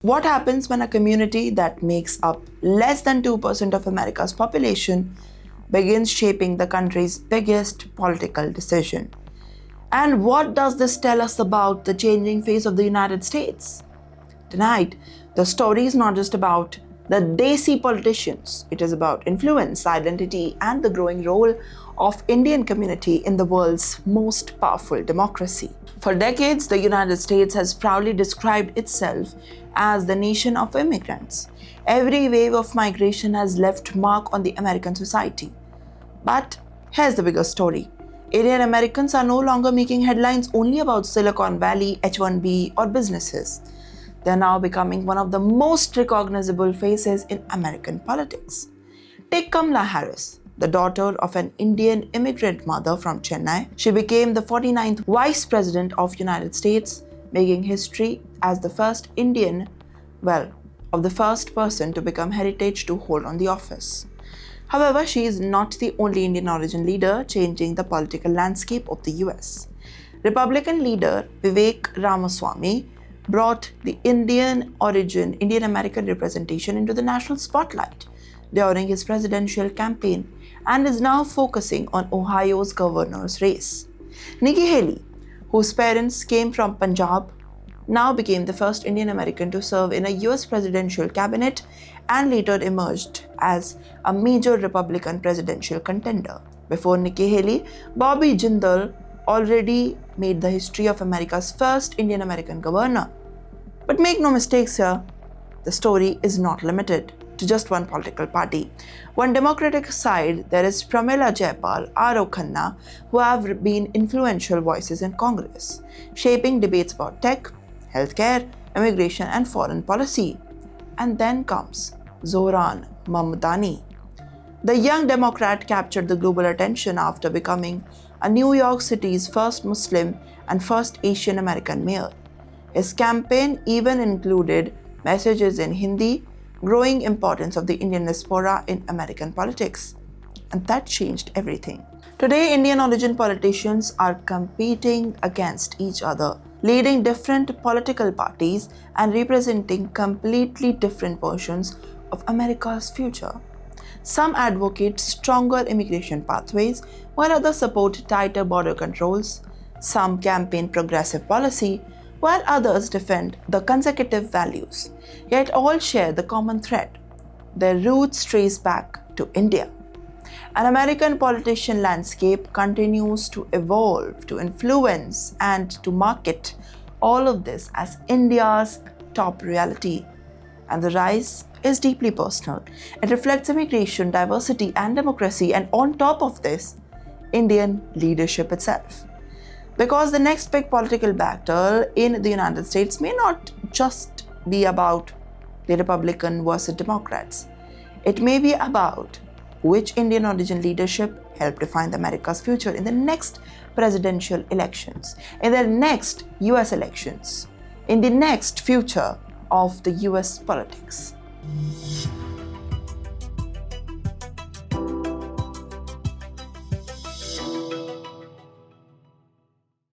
What happens when a community that makes up less than 2% of America's population begins shaping the country's biggest political decision? And what does this tell us about the changing face of the United States? Tonight, the story is not just about the desi politicians. It is about influence, identity, and the growing role of Indian community in the world's most powerful democracy. For decades, the United States has proudly described itself as the nation of immigrants. Every wave of migration has left mark on the American society. But here's the bigger story. Indian Americans are no longer making headlines only about Silicon Valley, H-1B, or businesses. They're now becoming one of the most recognizable faces in American politics. Take Kamala Harris, the daughter of an Indian immigrant mother from Chennai. She became the 49th Vice President of the United States, making history as the first first person to become heritage to hold on the office. However, she is not the only Indian origin leader changing the political landscape of the US. Republican leader Vivek Ramaswamy brought the Indian American representation into the national spotlight during his presidential campaign and is now focusing on Ohio's governor's race. Nikki Haley, whose parents came from Punjab, now became the first Indian American to serve in a US presidential cabinet and later emerged as a major Republican presidential contender. Before Nikki Haley, Bobby Jindal already made the history of America's first Indian American governor. But make no mistakes here, the story is not limited to just one political party. On Democratic side, there is Pramila Jayapal, R.O. Khanna, who have been influential voices in Congress, shaping debates about tech, healthcare, immigration, and foreign policy. And then comes Zohran Mamdani. The young Democrat captured the global attention after becoming a New York City's first Muslim and first Asian American mayor. His campaign even included messages in Hindi, growing importance of the Indian diaspora in American politics. And that changed everything. Today, Indian origin politicians are competing against each other, leading different political parties and representing completely different versions of America's future. Some advocate stronger immigration pathways, while others support tighter border controls. Some campaign progressive policy, while others defend the conservative values. Yet all share the common thread. Their roots trace back to India. An American politician landscape continues to evolve, to influence, and to market all of this as India's top reality. And the rise is deeply personal. It reflects immigration, diversity, and democracy, and on top of this, Indian leadership itself. Because the next big political battle in the United States may not just be about the Republican versus Democrats. It may be about which Indian origin leadership helped define America's future in the next presidential elections, in the next US elections, in the next future of the US politics.